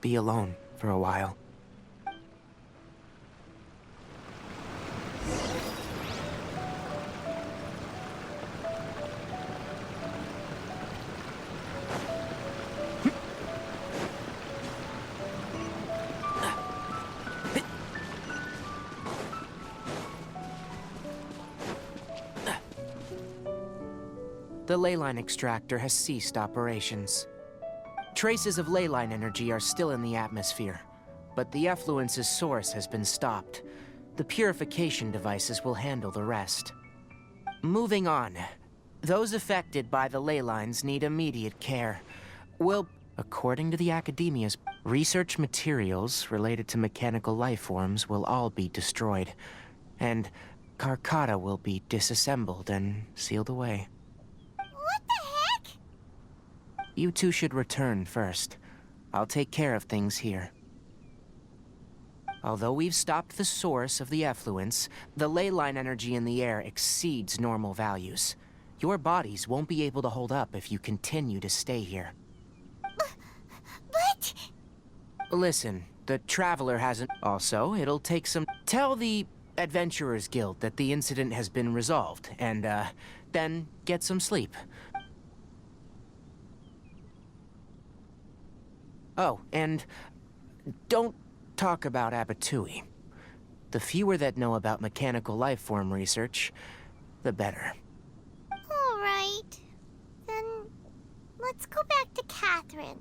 be alone for a while. The leyline extractor has ceased operations. Traces of leyline energy are still in the atmosphere, but the effluence's source has been stopped. The purification devices will handle the rest. Moving on. Those affected by the leylines need immediate care. According to the Academia's, research materials related to mechanical life forms will all be destroyed, and Karkata will be disassembled and sealed away. What the heck? You two should return first. I'll take care of things here. Although we've stopped the source of the effluence, the leyline energy in the air exceeds normal values. Your bodies won't be able to hold up if you continue to stay here. But... Listen, the Traveler hasn't... Also, it'll take some... Tell the Adventurers Guild that the incident has been resolved, and, then get some sleep. Oh, and don't talk about Abatui. The fewer that know about mechanical life form research, the better. All right. Then let's go back to Catherine.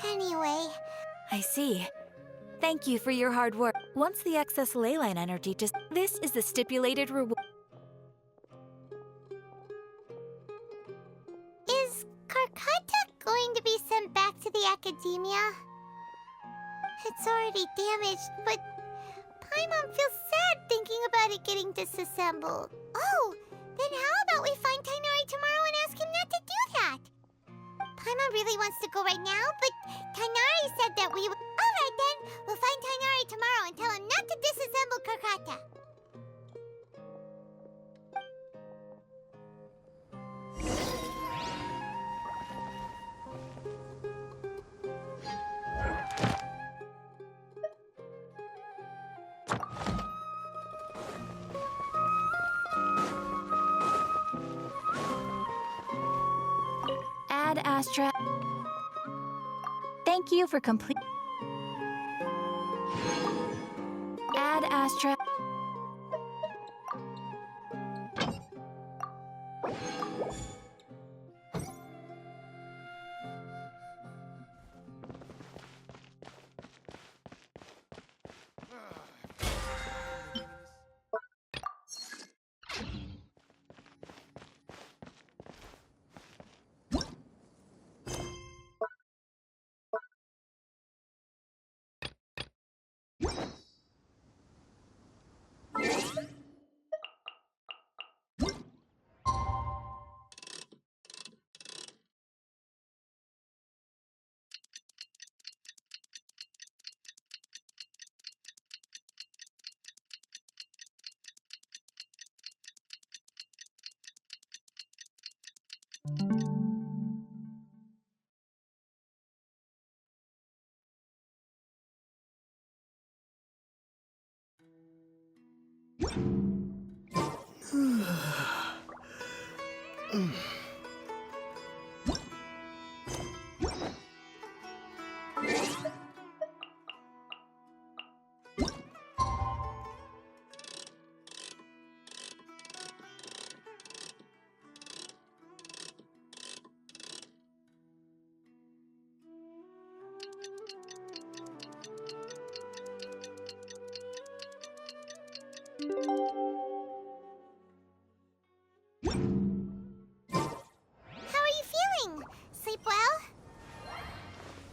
Anyway... I see. Thank you for your hard work. Once the excess leyline energy This is the stipulated reward. Is Karkata going to be sent back to the Academia? It's already damaged, but Paimon feels sad thinking about it getting disassembled. Oh, then how about we find Tainari tomorrow and ask him not to do that? Paimon really wants to go right now, but Tainari said that we would... Alright then, we'll find Tainari tomorrow and tell him not to disassemble Karkata. Ad Astra. Thank you for complete. Ad Astra. How are you feeling? Sleep well?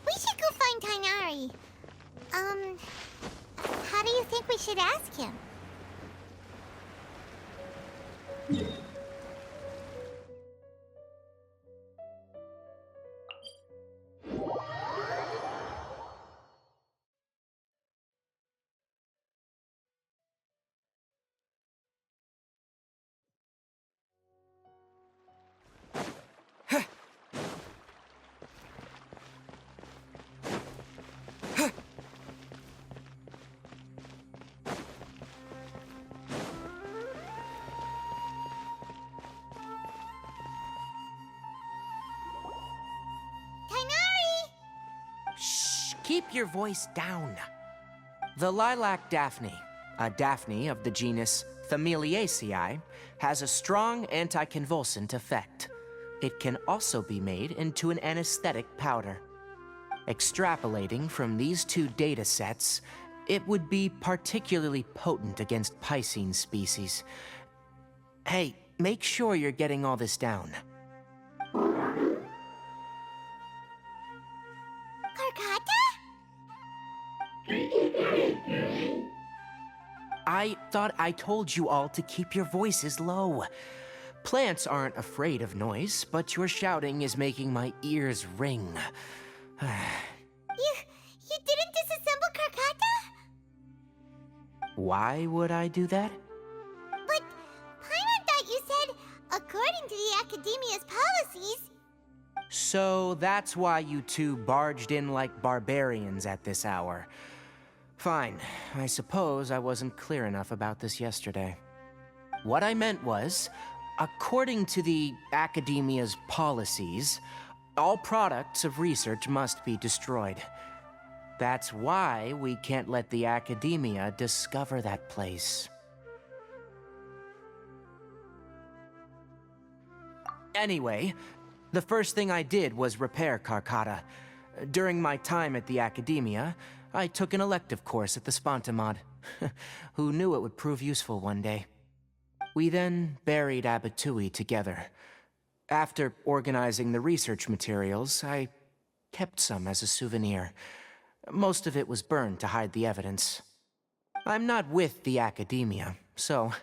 We should go find Tainari. How do you think we should ask him? Tainari! Shh! Keep your voice down. The lilac daphne, a daphne of the genus Familiaceae, has a strong anticonvulsant effect. It can also be made into an anesthetic powder. Extrapolating from these two data sets, it would be particularly potent against Piscine species. Hey, make sure you're getting all this down. Karkata? I thought I told you all to keep your voices low. Plants aren't afraid of noise, but your shouting is making my ears ring. You didn't disassemble Karkata? Why would I do that? But Paimon thought you said, according to the Academia's policies... So that's why you two barged in like barbarians at this hour. Fine, I suppose I wasn't clear enough about this yesterday. What I meant was, according to the Academia's policies, all products of research must be destroyed. That's why we can't let the Academia discover that place. Anyway, the first thing I did was repair Karkata. During my time at the Academia, I took an elective course at the Spontamod. Who knew it would prove useful one day? We then buried Abatui together. After organizing the research materials, I kept some as a souvenir. Most of it was burned to hide the evidence. I'm not with the Academia, so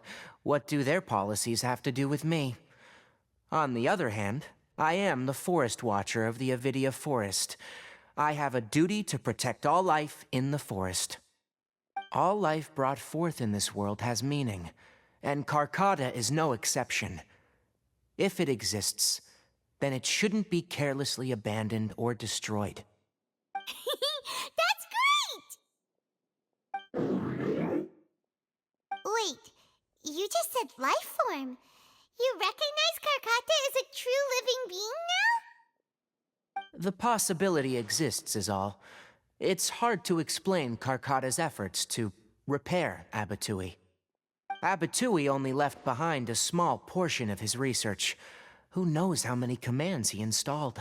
what do their policies have to do with me? On the other hand, I am the Forest Watcher of the Avidia Forest. I have a duty to protect all life in the forest. All life brought forth in this world has meaning, and Karkata is no exception. If it exists, then it shouldn't be carelessly abandoned or destroyed. That's great! Wait, you just said life form. You recognize Karkata as a true living being now? The possibility exists is all. It's hard to explain Karkata's efforts to repair Abatui. Abatui only left behind a small portion of his research. Who knows how many commands he installed?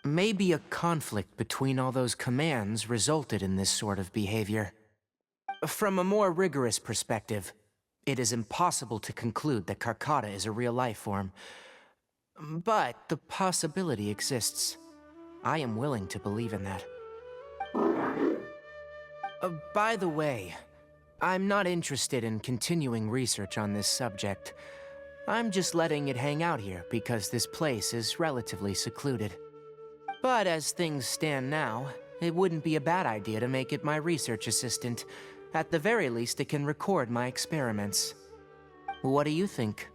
Maybe a conflict between all those commands resulted in this sort of behavior. From a more rigorous perspective, it is impossible to conclude that Karkata is a real life form. But the possibility exists. I am willing to believe in that. By the way, I'm not interested in continuing research on this subject. I'm just letting it hang out here because this place is relatively secluded. But as things stand now, it wouldn't be a bad idea to make it my research assistant. At the very least, it can record my experiments. What do you think?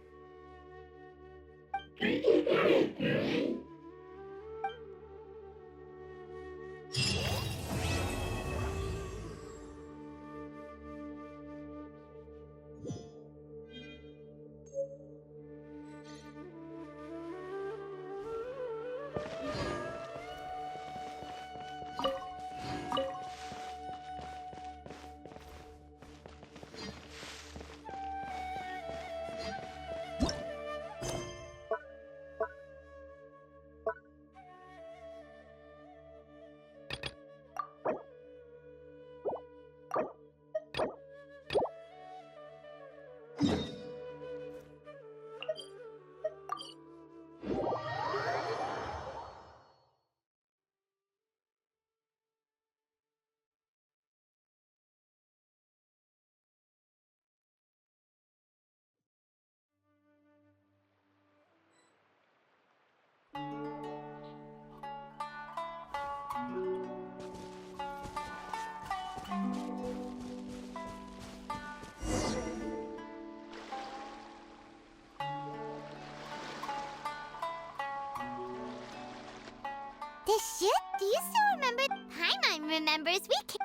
This shit? Do you still remember? Paimon remembers.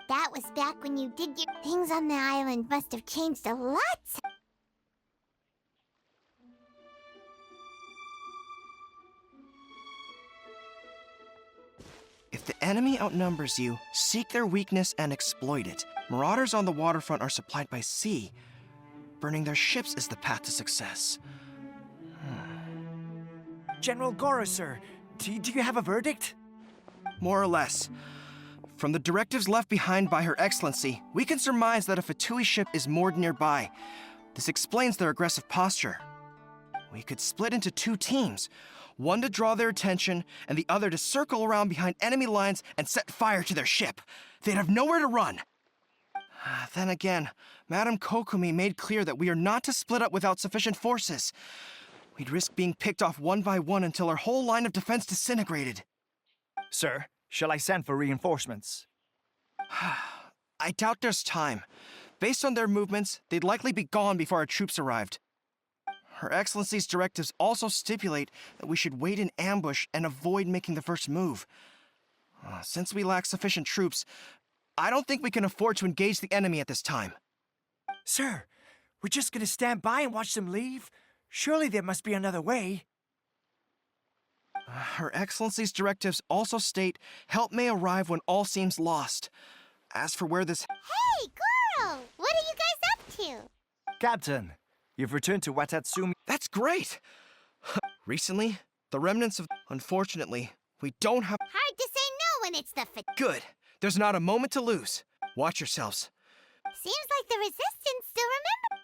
That was back when you did your things on the island. Must have changed a lot. If the enemy outnumbers you, seek their weakness and exploit it. Marauders on the waterfront are supplied by sea. Burning their ships is the path to success. General Goro, sir, do you have a verdict? More or less. From the directives left behind by Her Excellency, we can surmise that a Fatui ship is moored nearby. This explains their aggressive posture. We could split into 2 teams. One to draw their attention, and the other to circle around behind enemy lines and set fire to their ship. They'd have nowhere to run. Then again, Madame Kokumi made clear that we are not to split up without sufficient forces. We'd risk being picked off one by one until our whole line of defense disintegrated. Sir, shall I send for reinforcements? I doubt there's time. Based on their movements, they'd likely be gone before our troops arrived. Her Excellency's directives also stipulate that we should wait in ambush and avoid making the first move. Since we lack sufficient troops, I don't think we can afford to engage the enemy at this time. Sir, we're just gonna stand by and watch them leave? Surely there must be another way. Her Excellency's directives also state help may arrive when all seems lost. As for where this... Hey, Goro! What are you guys up to? Captain, you've returned to Watatsumi. That's great! Recently, the remnants of... Unfortunately, we don't have... Hard to say no when it's the Good. There's not a moment to lose. Watch yourselves. Seems like the Resistance still remember.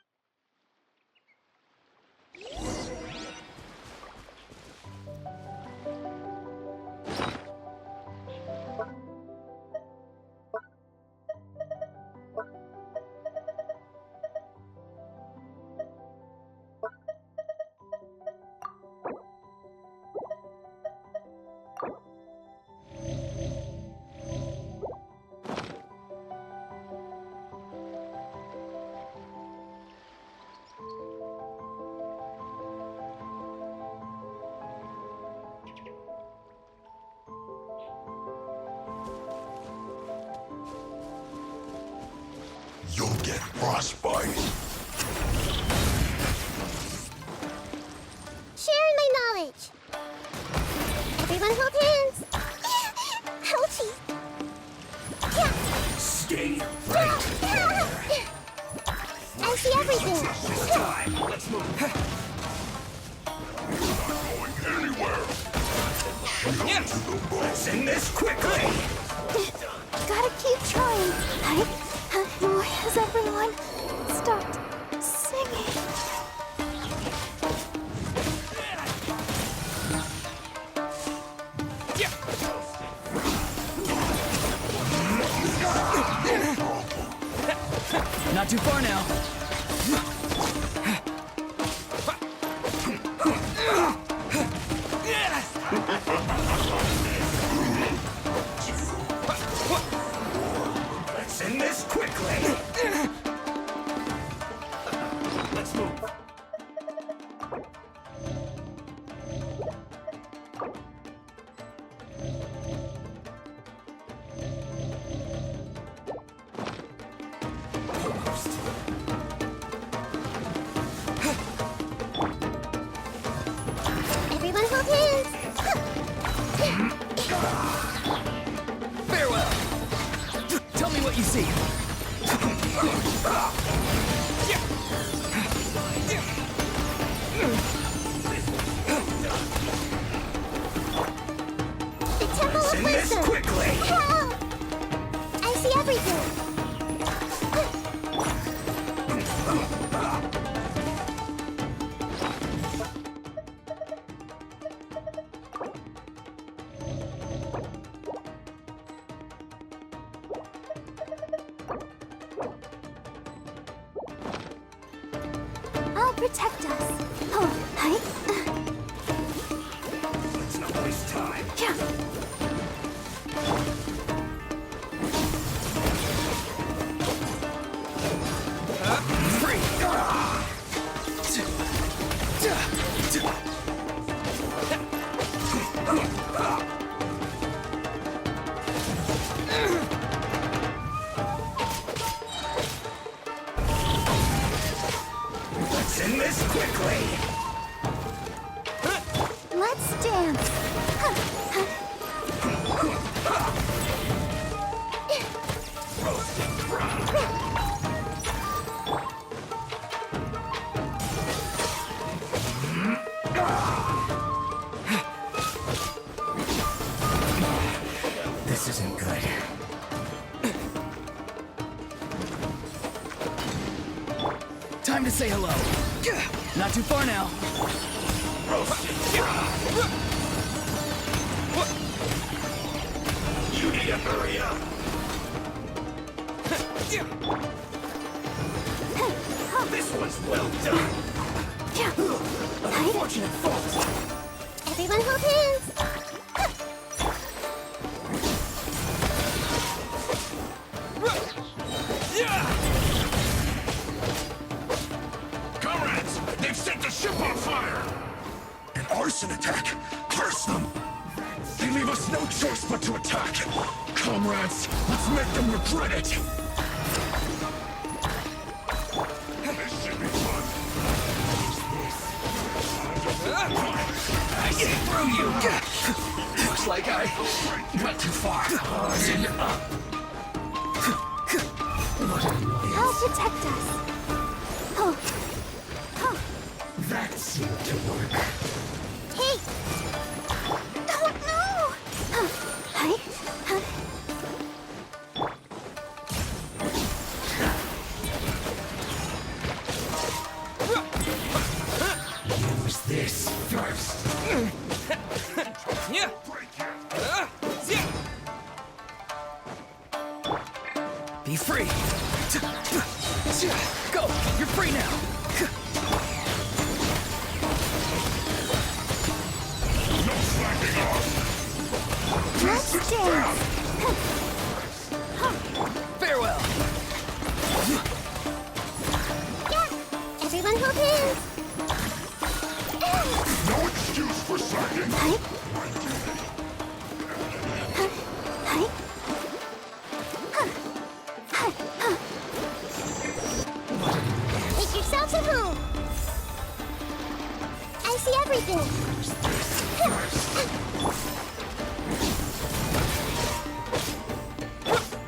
You'll get frostbite. Sharing my knowledge. Everyone hold hands. Ouchie. Stay right there. I see everything. This time, let's move. You're not going anywhere. Shield to the bone. Let's end this quickly. Gotta keep trying. Why has everyone stopped singing? Not too far now. Let's end this quickly. Let's move. Everyone hold hands. Farewell. Tell me what you see. The Temple Let's of end this Wisdom. quickly. Help! I see everything. I'll protect us. Oh, hi. Let's not waste time. Yeah. way. Let's dance. This isn't good. Time to say hello. Not too far now. You need to hurry up. This was well done. Unfortunate fault. Everyone hold hands. Comrades, they've set the ship on fire. An arson attack. Curse them. They leave us no choice but to attack. Comrades, let's make them regret it. This should be fun. I see through you. Looks like I went too far. I'll protect us. Oh. Oh. That seemed to work. Hey! Oh no! Hi. Use this first. Be free. Go. You're free now. No slacking off. Let's dance. Farewell. Yeah. Everyone hold hands. No excuse for slacking. Hi. Hi. Make yourselves at home. I see everything.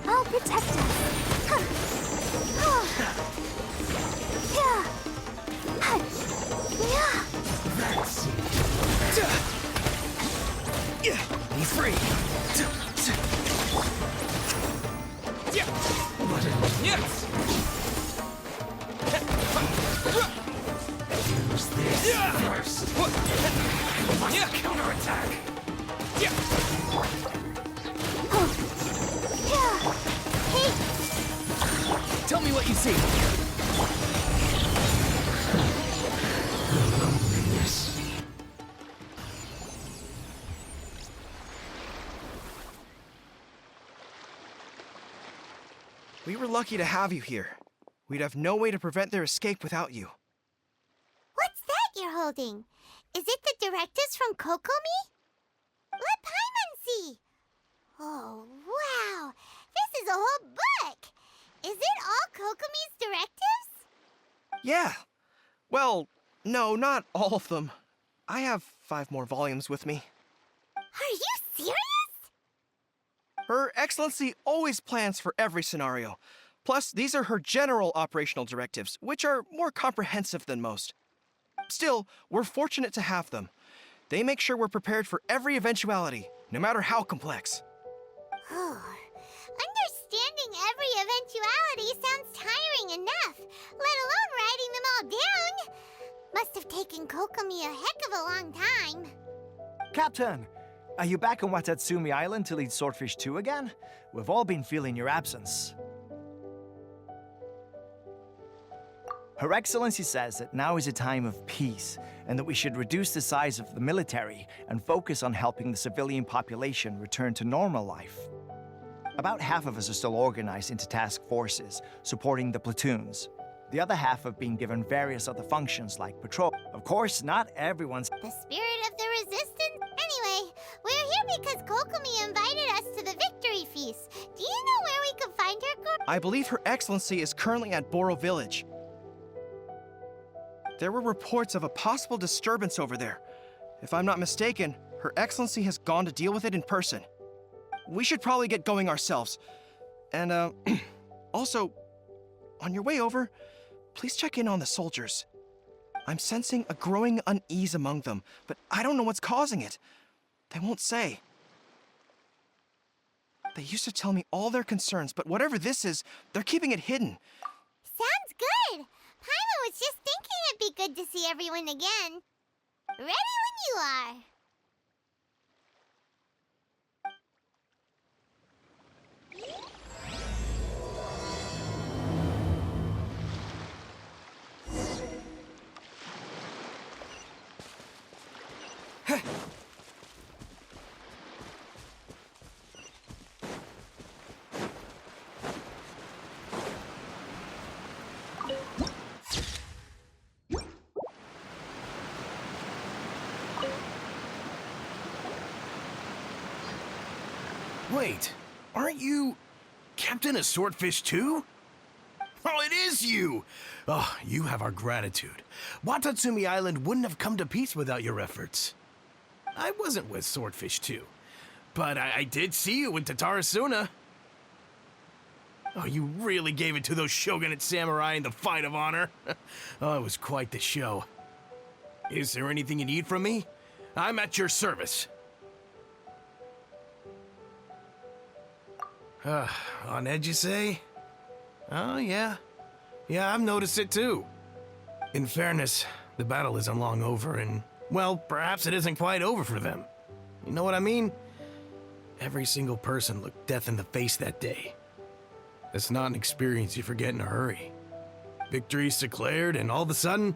I'll protect us. Yeah. Be free. Yes. Use this first. Counterattack. Hey, Tell me what you see. We were lucky to have you here. We'd have no way to prevent their escape without you. what's that you're holding? Is it the directives from Kokomi? Let Paimon see. Oh, wow. This is a whole book. Is it all Kokomi's directives? Yeah. Well, no, not all of them. I have 5 more volumes with me. Are you serious? Her Excellency always plans for every scenario. Plus, these are her general operational directives, which are more comprehensive than most. Still, we're fortunate to have them. They make sure we're prepared for every eventuality, no matter how complex. Oh, understanding every eventuality sounds tiring enough, let alone writing them all down. Must have taken Kokomi a heck of a long time. Captain, are you back on Watatsumi Island to lead Swordfish 2 again? We've all been feeling your absence. Her Excellency says that now is a time of peace, and that we should reduce the size of the military and focus on helping the civilian population return to normal life. About half of us are still organized into task forces, supporting the platoons. The other half have been given various other functions like patrol. Of course, not everyone's... The spirit of the resistance? Anyway, we're here because Kokomi invited us to the victory feast. Do you know where we could find her? I believe Her Excellency is currently at Boro Village. There were reports of a possible disturbance over there. If I'm not mistaken, Her Excellency has gone to deal with it in person. We should probably get going ourselves. And, also, on your way over, please check in on the soldiers. I'm sensing a growing unease among them, but I don't know what's causing it. They won't say. They used to tell me all their concerns, but whatever this is, they're keeping it hidden. Sounds good. Paimon was just thinking it'd be good to see everyone again. Ready when you are. Wait, aren't you Captain of Swordfish too? Oh, it is you! Oh, you have our gratitude. Watatsumi Island wouldn't have come to peace without your efforts. I wasn't with Swordfish 2, but I did see you with Tatarasuna. Oh, you really gave it to those Shogunate samurai in the fight of honor. Oh, it was quite the show. Is there anything you need from me? I'm at your service. On edge, you say? Oh, yeah. Yeah, I've noticed it too. In fairness, the battle isn't long over, and, well, perhaps it isn't quite over for them. You know what I mean? Every single person looked death in the face that day. It's not an experience you forget in a hurry. Victory's declared, and all of a sudden,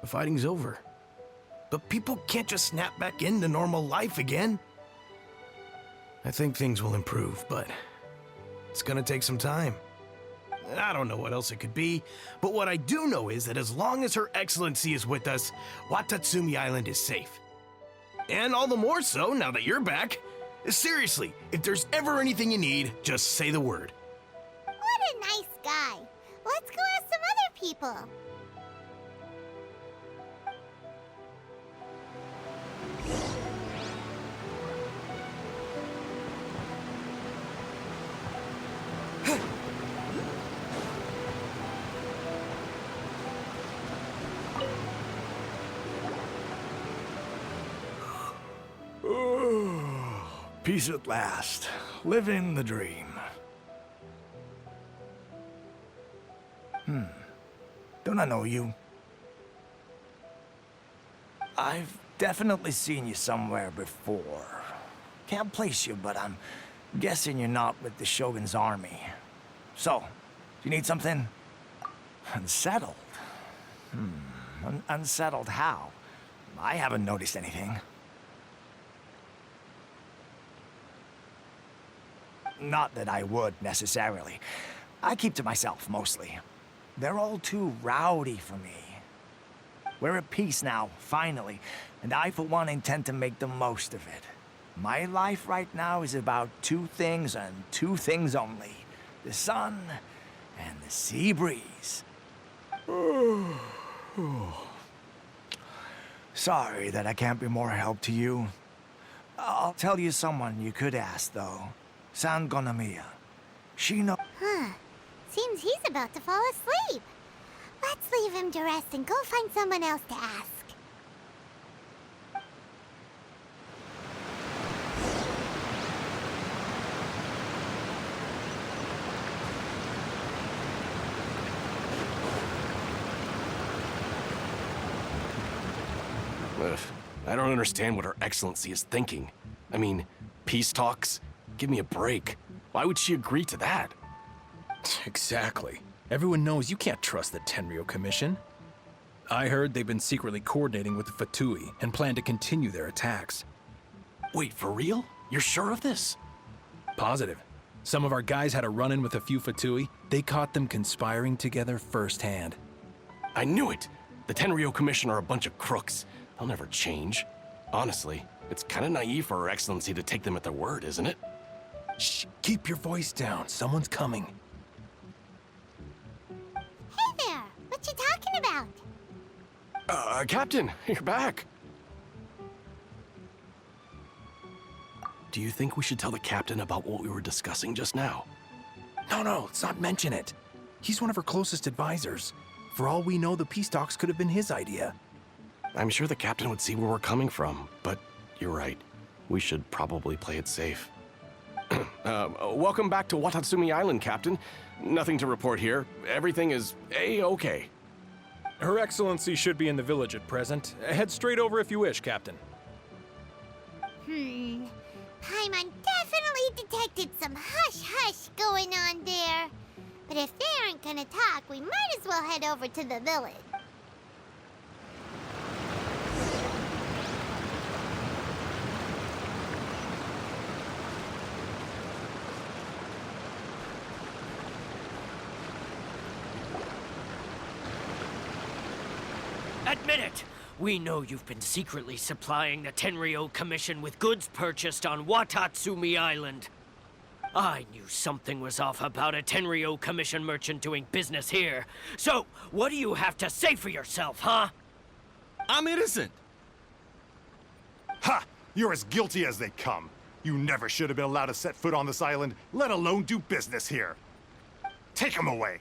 the fighting's over. But people can't just snap back into normal life again. I think things will improve, but it's gonna take some time. I don't know what else it could be, but what I do know is that as long as Her Excellency is with us, Watatsumi Island is safe. And all the more so now that you're back. Seriously, if there's ever anything you need, just say the word. What a nice guy. Let's go ask some other people. Peace at last. Living the dream. Don't I know you? I've definitely seen you somewhere before. Can't place you, but I'm guessing you're not with the Shogun's army. So, do you need something? Unsettled? Unsettled how? I haven't noticed anything. Not that I would, necessarily. I keep to myself, mostly. They're all too rowdy for me. We're at peace now, finally, and I, for one, intend to make the most of it. My life right now is about two things and two things only. The sun and the sea breeze. Sorry that I can't be more help to you. I'll tell you someone you could ask, though. San Gonamiya. She knows. Seems he's about to fall asleep. Let's leave him to rest and go find someone else to ask. I don't understand what Her Excellency is thinking. I mean, peace talks? Give me a break. Why would she agree to that? Exactly. Everyone knows you can't trust the Tenryo Commission. I heard they've been secretly coordinating with the Fatui and plan to continue their attacks. Wait, for real? You're sure of this? Positive. Some of our guys had a run-in with a few Fatui. They caught them conspiring together firsthand. I knew it! The Tenryo Commission are a bunch of crooks. They'll never change. Honestly, it's kind of naive for Her Excellency to take them at their word, isn't it? Shh, keep your voice down. Someone's coming. Hey there! What you talking about? Captain, you're back. Do you think we should tell the captain about what we were discussing just now? No, let's not mention it. He's one of our closest advisors. For all we know, the peace talks could have been his idea. I'm sure the captain would see where we're coming from, but you're right. We should probably play it safe. Welcome back to Watatsumi Island, Captain. Nothing to report here. Everything is A-okay. Her Excellency should be in the village at present. Head straight over if you wish, Captain. Paimon definitely detected some hush-hush going on there. But if they aren't gonna talk, we might as well head over to the village. Admit it! We know you've been secretly supplying the Tenryou Commission with goods purchased on Watatsumi Island. I knew something was off about a Tenryou Commission merchant doing business here. So, what do you have to say for yourself, huh? I'm innocent! Ha! You're as guilty as they come. You never should have been allowed to set foot on this island, let alone do business here. Take him away!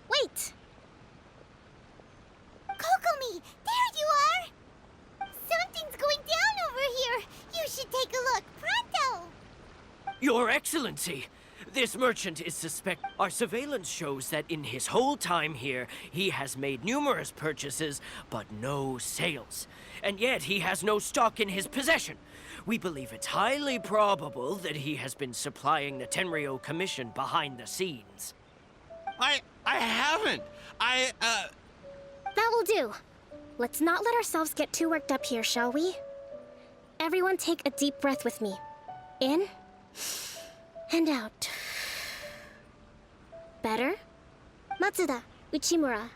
Wait! Kokomi, there you are! Something's going down over here! You should take a look, pronto! Your Excellency! This merchant is suspect. Our surveillance shows that in his whole time here, he has made numerous purchases, but no sales. And yet he has no stock in his possession. We believe it's highly probable that he has been supplying the Tenryou Commission behind the scenes. I haven't. That will do. Let's not let ourselves get too worked up here, shall we? Everyone take a deep breath with me. In and out. Better? Matsuda, Uchimura,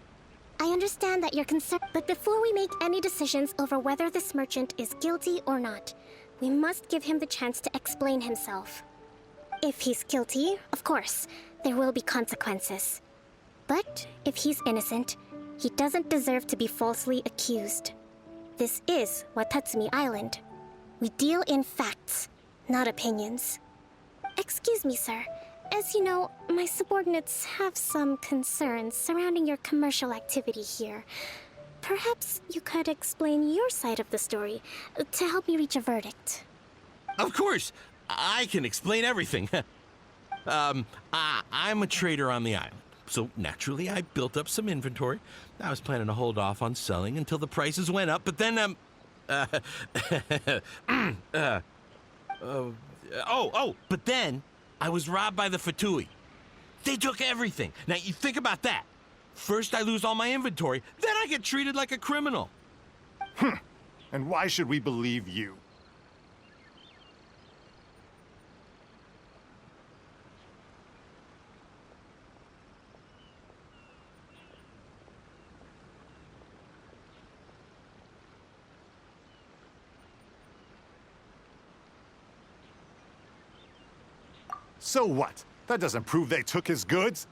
I understand that you're concerned, but before we make any decisions over whether this merchant is guilty or not, we must give him the chance to explain himself. If he's guilty, of course, there will be consequences. But if he's innocent, he doesn't deserve to be falsely accused. This is Watatsumi Island. We deal in facts, not opinions. Excuse me, sir. As you know, my subordinates have some concerns surrounding your commercial activity here. Perhaps you could explain your side of the story to help me reach a verdict. Of course, I can explain everything. I'm a trader on the island, so naturally I built up some inventory. I was planning to hold off on selling until the prices went up, but then, but then I was robbed by the Fatui. They took everything. Now, you think about that. First I lose all my inventory, then I get treated like a criminal. And why should we believe you? So what? That doesn't prove they took his goods.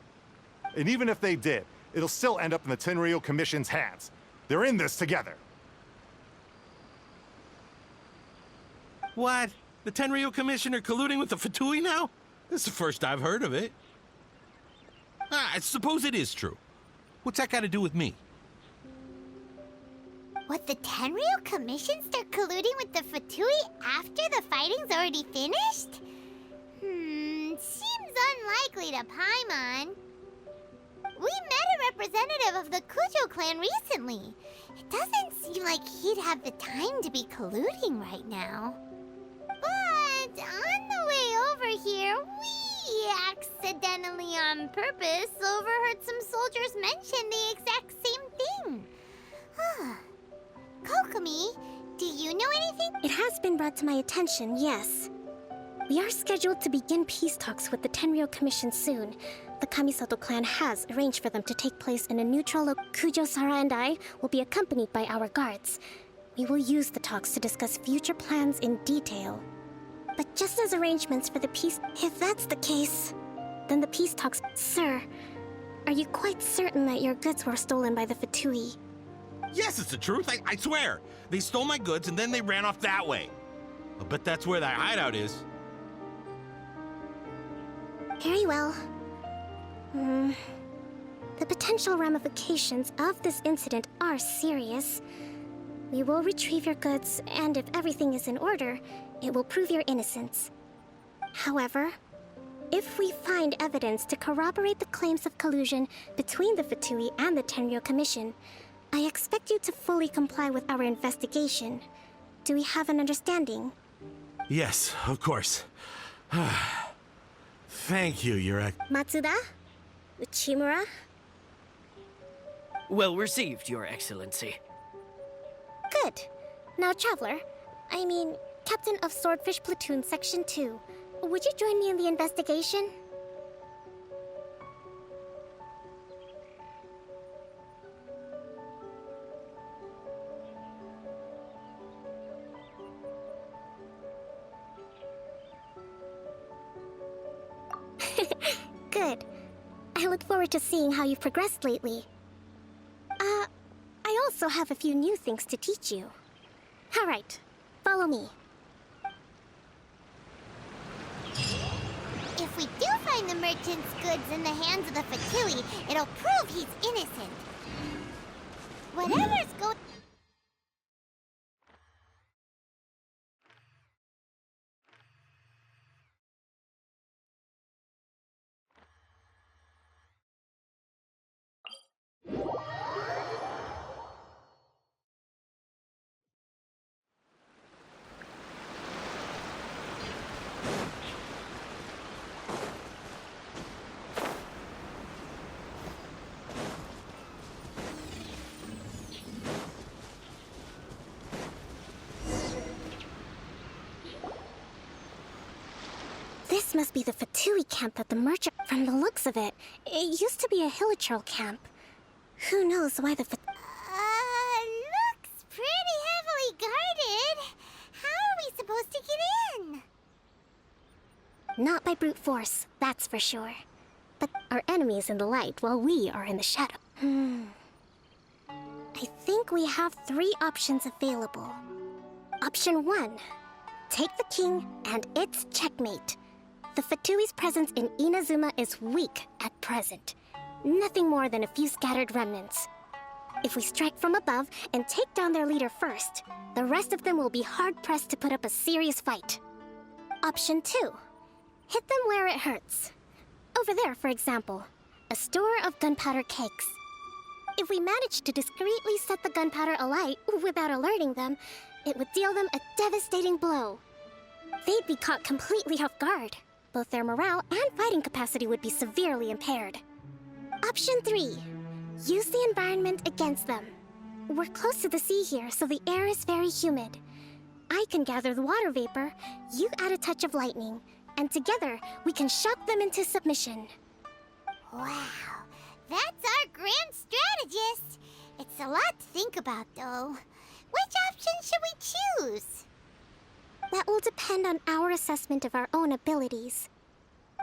And even if they did, it'll still end up in the Tenryou Commission's hands. They're in this together. What? The Tenryou Commission are colluding with the Fatui now? This is the first I've heard of it. I suppose it is true. What's that got to do with me? What, the Tenryou Commission start colluding with the Fatui after the fighting's already finished? Seems unlikely to Paimon. We met a representative of the Kujo clan recently. It doesn't seem like he'd have the time to be colluding right now. But on the way over here, we accidentally on purpose overheard some soldiers mention the exact same thing. Kokomi, do you know anything? It has been brought to my attention, yes. We are scheduled to begin peace talks with the Tenryou Commission soon. The Kamisato clan has arranged for them to take place in a neutral Kujo Sara and I will be accompanied by our guards. We will use the talks to discuss future plans in detail. But just as arrangements for the peace, if that's the case, then the peace talks. Sir, are you quite certain that your goods were stolen by the Fatui? Yes, it's the truth. I swear. They stole my goods and then they ran off that way. I'll bet that's where that hideout is. Very well. The potential ramifications of this incident are serious. We will retrieve your goods, and if everything is in order, it will prove your innocence. However, if we find evidence to corroborate the claims of collusion between the Fatui and the Tenryo Commission, I expect you to fully comply with our investigation. Do we have an understanding? Yes, of course. Thank you, Your Matsuda? Uchimura? Well received, Your Excellency. Good. Now, Traveler, Captain of Swordfish Platoon Section 2, would you join me in the investigation? Good. I look forward to seeing how you've progressed lately. I also have a few new things to teach you. All right, follow me. If we do find the merchant's goods in the hands of the Fatui, it'll prove he's innocent. Whatever's going... This must be the Fatui camp that the merchant... From the looks of it, it used to be a Hilichurl camp. Who knows why the looks pretty heavily guarded. How are we supposed to get in? Not by brute force, that's for sure. But our enemies in the light while we are in the shadow. I think we have 3 options available. Option 1. Take the king and it's checkmate. The Fatui's presence in Inazuma is weak at present. Nothing more than a few scattered remnants. If we strike from above and take down their leader first, the rest of them will be hard-pressed to put up a serious fight. Option 2. Hit them where it hurts. Over there, for example, a store of gunpowder cakes. If we manage to discreetly set the gunpowder alight without alerting them, it would deal them a devastating blow. They'd be caught completely off guard. Both their morale and fighting capacity would be severely impaired. Option 3. Use the environment against them. We're close to the sea here, so the air is very humid. I can gather the water vapor, you add a touch of lightning, and together we can shock them into submission. Wow, that's our grand strategist. It's a lot to think about, though. Which option should we choose? That will depend on our assessment of our own abilities.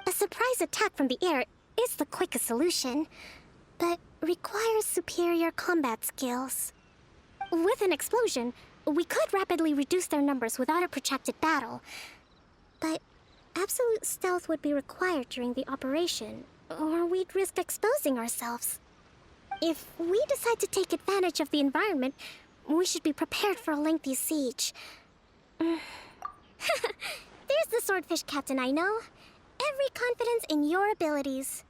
A surprise attack from the air is the quickest solution, but requires superior combat skills. With an explosion, we could rapidly reduce their numbers without a protracted battle, but absolute stealth would be required during the operation, or we'd risk exposing ourselves. If we decide to take advantage of the environment, we should be prepared for a lengthy siege. There's the swordfish captain I know. Every confidence in your abilities.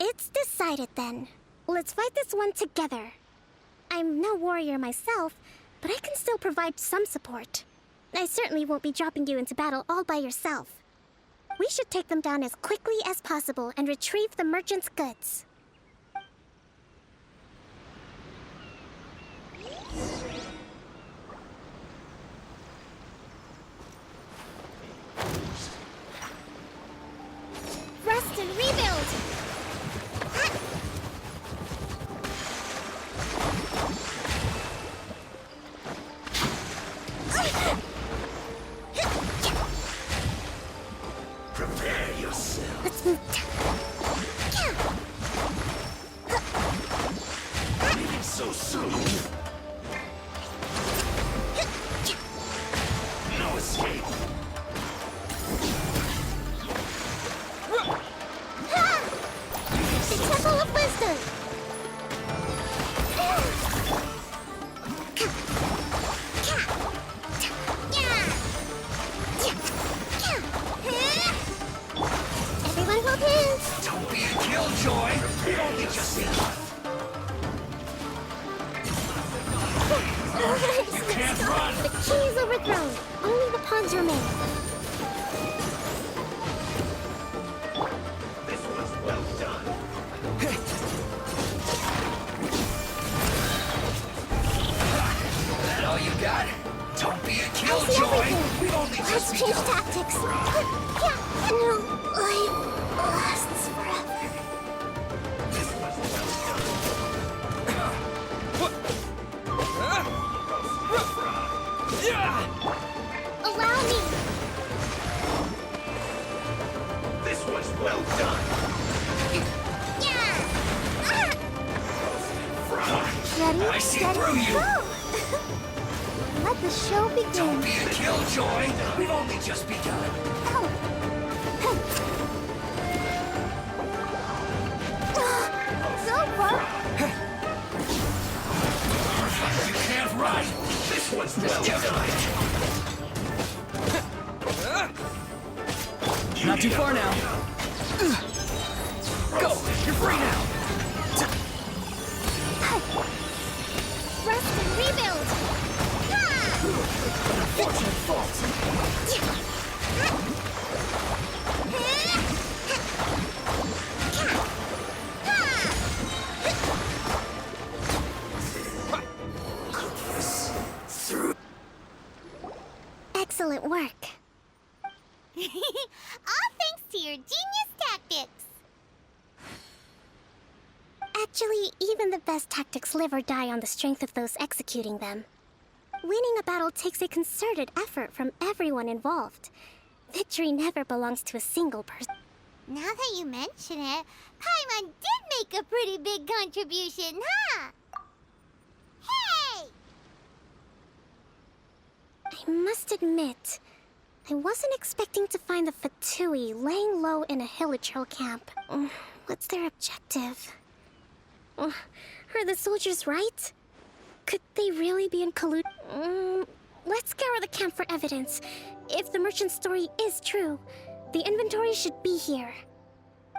It's decided then. Let's fight this one together. I'm no warrior myself, but I can still provide some support. I certainly won't be dropping you into battle all by yourself. We should take them down as quickly as possible and retrieve the merchant's goods. Rest and rebuild! Prepare yourself. Let's move. remain. This was well done. That all you got? Don't be a I see killjoy. everything. We've only Let's just change begun. tactics. Yeah, no, life lasts forever. This was well Allow me. This was well done. Yeah. Ready? Ready, I see steady, through you. go. Let the show begin. Don't be a killjoy. We've only just begun. It's over. You can't run. This was well done. Not too far now. Go! You're free now! Rest and rebuild. Unfortunate fault. Excellent work. All thanks to your genius tactics. Actually, even the best tactics live or die on the strength of those executing them. Winning a battle takes a concerted effort from everyone involved. Victory never belongs to a single person. Now that you mention it, Paimon did make a pretty big contribution, huh? Hey! I must admit, I wasn't expecting to find the Fatui laying low in a Hilichurl camp. What's their objective? Are the soldiers right? Could they really be in collusion? Let's scour the camp for evidence. If the merchant's story is true, the inventory should be here.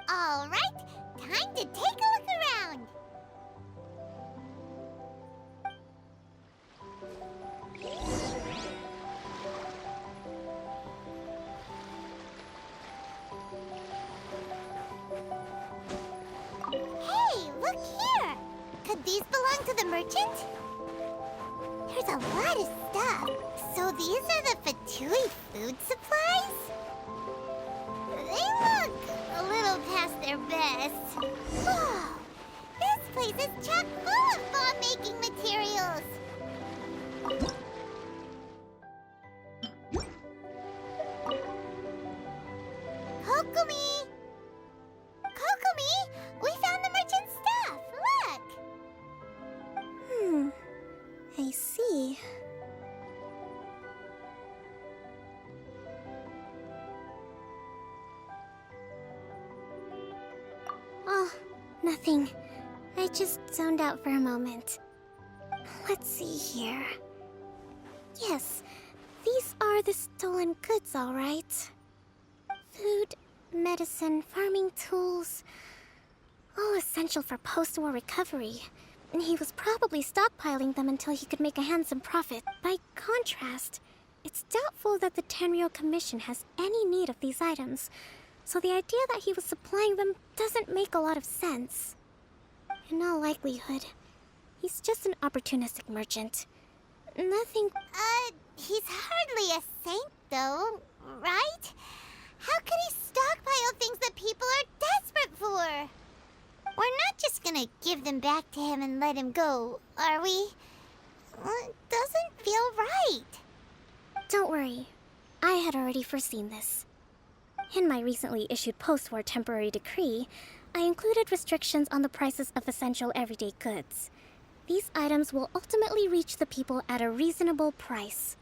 All right, time to take a look around. Hey, look here! Could these belong to the merchant? There's a lot of stuff. So these are the Fatui food supplies? They look a little past their best. Whoa! This place is chock full of bomb-making materials. Kokumi! Kokumi! We found the merchant's stuff! Look! I see. Oh, nothing. I just zoned out for a moment. Let's see here. Yes, these are the stolen goods, all right. Food, medicine, farming tools. All essential for post-war recovery. And he was probably stockpiling them until he could make a handsome profit. By contrast, it's doubtful that the Tenryo Commission has any need of these items, so the idea that he was supplying them doesn't make a lot of sense. In all likelihood, he's just an opportunistic merchant. Nothing... He's hardly a saint, though, right? How could he stockpile things that people are desperate for? We're not just gonna give them back to him and let him go, are we? It doesn't feel right. Don't worry. I had already foreseen this. In my recently issued post-war temporary decree, I included restrictions on the prices of essential everyday goods. These items will ultimately reach the people at a reasonable price.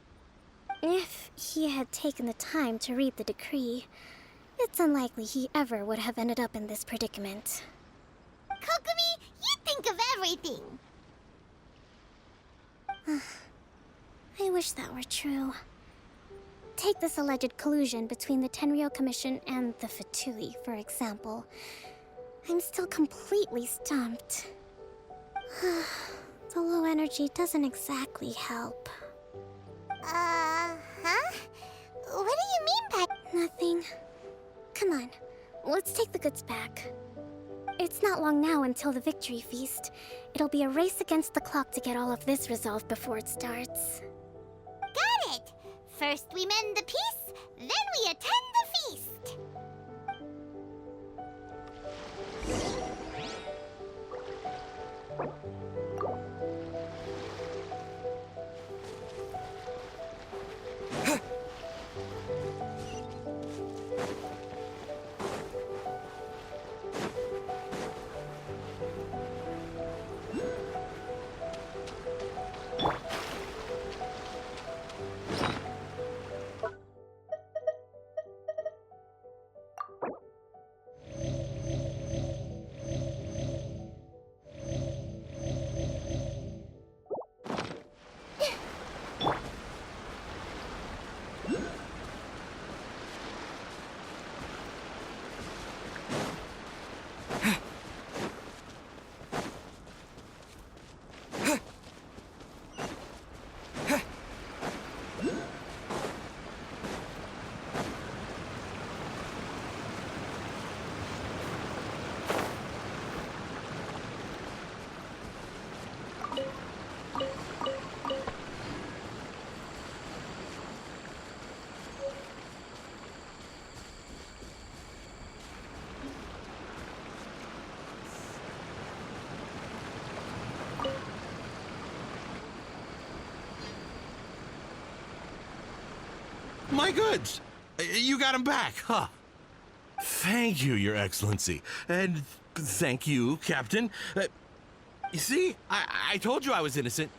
If he had taken the time to read the decree, it's unlikely he ever would have ended up in this predicament. Kokumi, you think of everything. I wish that were true. Take this alleged collusion between the Tenryo Commission and the Fatui, for example. I'm still completely stumped. The low energy doesn't exactly help. Huh? What do you mean by... Nothing. Come on, let's take the goods back. It's not long now until the victory feast. It'll be a race against the clock to get all of this resolved before it starts. Got it! First we mend the peace, then we attend the feast! My goods! You got them back, huh? Thank you, Your Excellency. And thank you, Captain. You see, I told you I was innocent.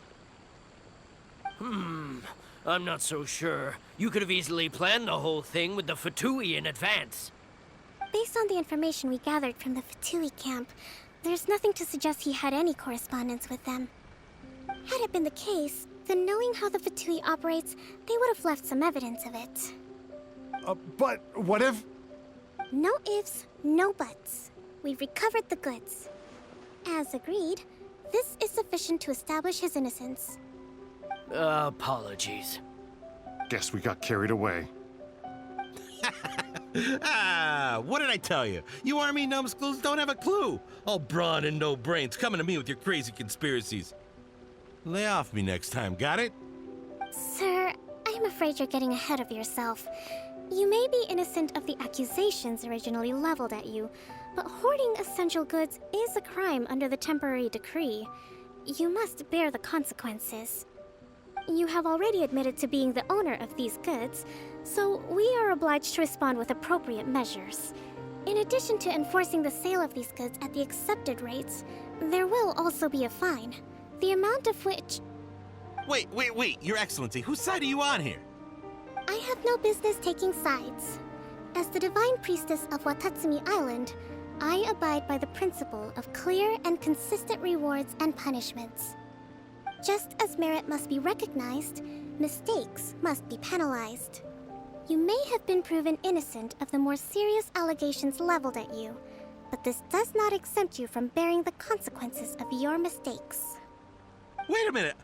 I'm not so sure. You could have easily planned the whole thing with the Fatui in advance. Based on the information we gathered from the Fatui camp, there's nothing to suggest he had any correspondence with them. Had it been the case, then knowing how the Fatui operates, they would have left some evidence of it. But what if... No ifs, no buts. We've recovered the goods. As agreed, this is sufficient to establish his innocence. Apologies. Guess we got carried away. What did I tell you? You army numbskulls don't have a clue. All brawn and no brains coming to me with your crazy conspiracies. Lay off me next time, got it? Sir, I'm afraid you're getting ahead of yourself. You may be innocent of the accusations originally leveled at you, but hoarding essential goods is a crime under the temporary decree. You must bear the consequences. You have already admitted to being the owner of these goods, so we are obliged to respond with appropriate measures. In addition to enforcing the sale of these goods at the accepted rates, there will also be a fine, the amount of which... Wait, Your Excellency, whose side are you on here? I have no business taking sides. As the Divine Priestess of Watatsumi Island, I abide by the principle of clear and consistent rewards and punishments. Just as merit must be recognized, mistakes must be penalized. You may have been proven innocent of the more serious allegations leveled at you, but this does not exempt you from bearing the consequences of your mistakes. Wait a minute,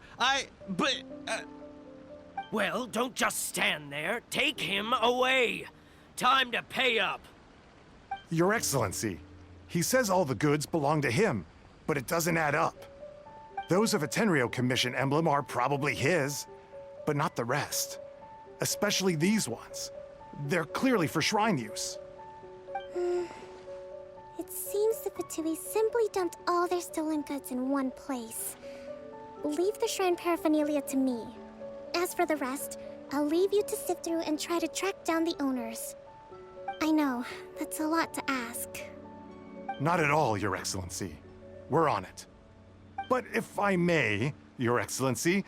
Well, don't just stand there. Take him away. Time to pay up. Your Excellency, he says all the goods belong to him, but it doesn't add up. Those of a Tenryo Commission emblem are probably his, but not the rest. Especially these ones. They're clearly for shrine use. It seems the Fatui simply dumped all their stolen goods in one place. Leave the shrine paraphernalia to me. As for the rest, I'll leave you to sift through and try to track down the owners. I know, that's a lot to ask. Not at all, Your Excellency. We're on it. But if I may, Your Excellency,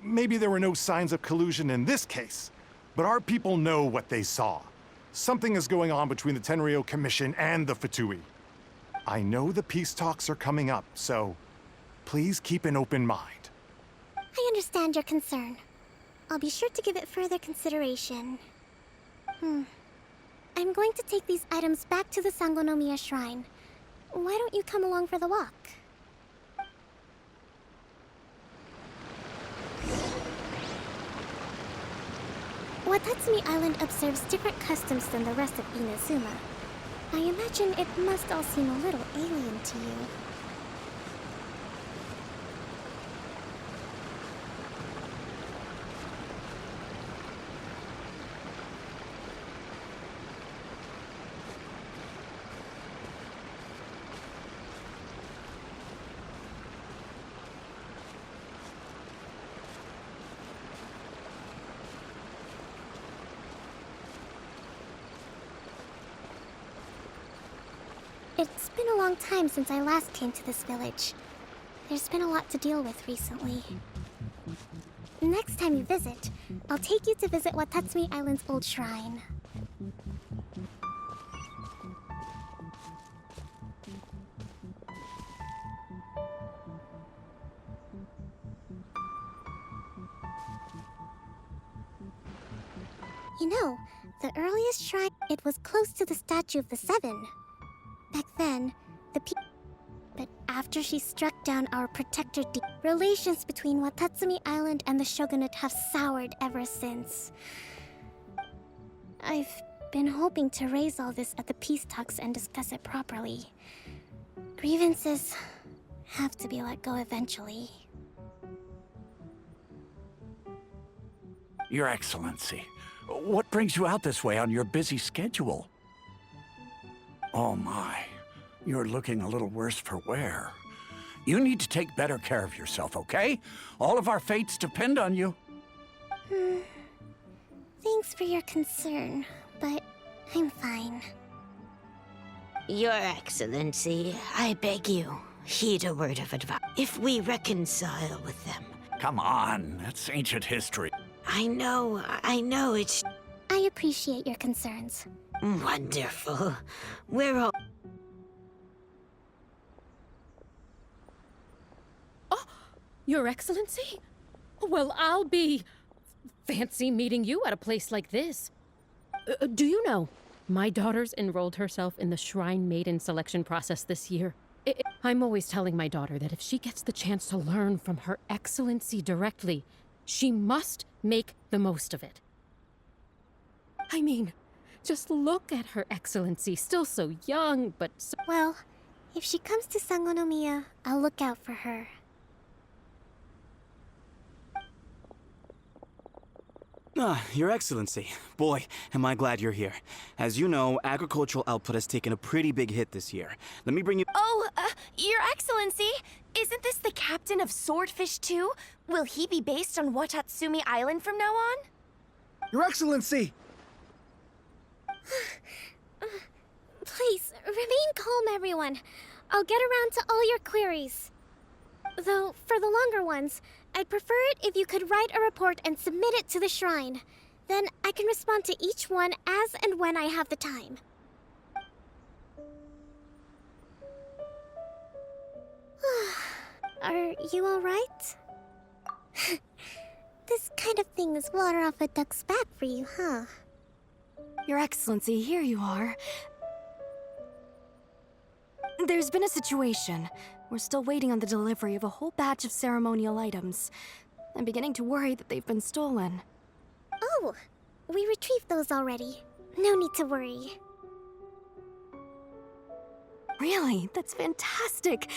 maybe there were no signs of collusion in this case, but our people know what they saw. Something is going on between the Tenryo Commission and the Fatui. I know the peace talks are coming up, so please keep an open mind. I understand your concern. I'll be sure to give it further consideration. I'm going to take these items back to the Sangonomiya Shrine. Why don't you come along for the walk? Watatsumi Island observes different customs than the rest of Inazuma. I imagine it must all seem a little alien to you. It's been a long time since I last came to this village. There's been a lot to deal with recently. Next time you visit, I'll take you to visit Watatsumi Island's old shrine. You know, the earliest shrine, it was close to the statue of the Seven. Back then, but after she struck down our protector relations between Watatsumi Island and the shogunate have soured ever since. I've been hoping to raise all this at the peace talks and discuss it properly. Grievances have to be let go eventually. Your Excellency, what brings you out this way on your busy schedule? Oh my, you're looking a little worse for wear. You need to take better care of yourself, okay? All of our fates depend on you. Thanks for your concern, but I'm fine. Your Excellency, I beg you, heed a word of advice. If we reconcile with them... Come on, that's ancient history. I know it's... I appreciate your concerns. Wonderful. We're all... Oh, Your Excellency? Well, I'll be... fancy meeting you at a place like this. Do you know, my daughter's enrolled herself in the Shrine Maiden selection process this year. I'm always telling my daughter that if she gets the chance to learn from Her Excellency directly, she must make the most of it. I mean, just look at Her Excellency, still so young, but so... Well, if she comes to Sangonomiya, I'll look out for her. Your Excellency. Boy, am I glad you're here. As you know, agricultural output has taken a pretty big hit this year. Let me bring you... Oh, Your Excellency! Isn't this the captain of Swordfish 2? Will he be based on Watatsumi Island from now on? Your Excellency! Please, remain calm, everyone. I'll get around to all your queries. Though, for the longer ones, I'd prefer it if you could write a report and submit it to the shrine. Then I can respond to each one as and when I have the time. Are you alright? This kind of thing is water off a duck's back for you, huh? Your Excellency, here you are. There's been a situation. We're still waiting on the delivery of a whole batch of ceremonial items. I'm beginning to worry that they've been stolen. Oh, we retrieved those already. No need to worry. Really? That's fantastic!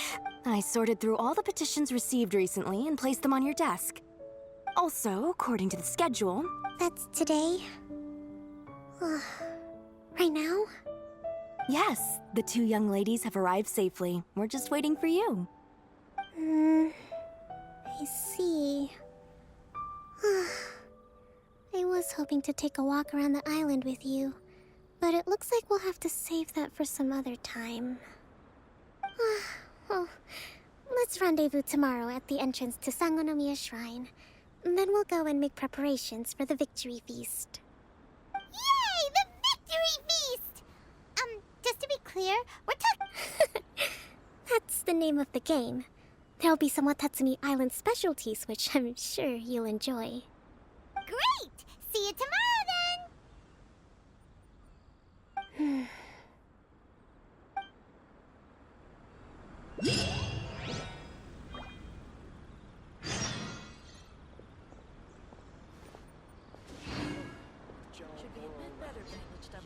I sorted through all the petitions received recently and placed them on your desk. Also, according to the schedule... That's today? Right now? Yes, the two young ladies have arrived safely. We're just waiting for you. I see. I was hoping to take a walk around the island with you, but it looks like we'll have to save that for some other time. Well, let's rendezvous tomorrow at the entrance to Sangonomiya Shrine. Then we'll go and make preparations for the victory feast. Yay! The victory feast! Just to be clear, we're talking... That's the name of the game. There'll be some Watatsumi Island specialties, which I'm sure you'll enjoy. Great! See you tomorrow, then!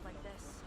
like this.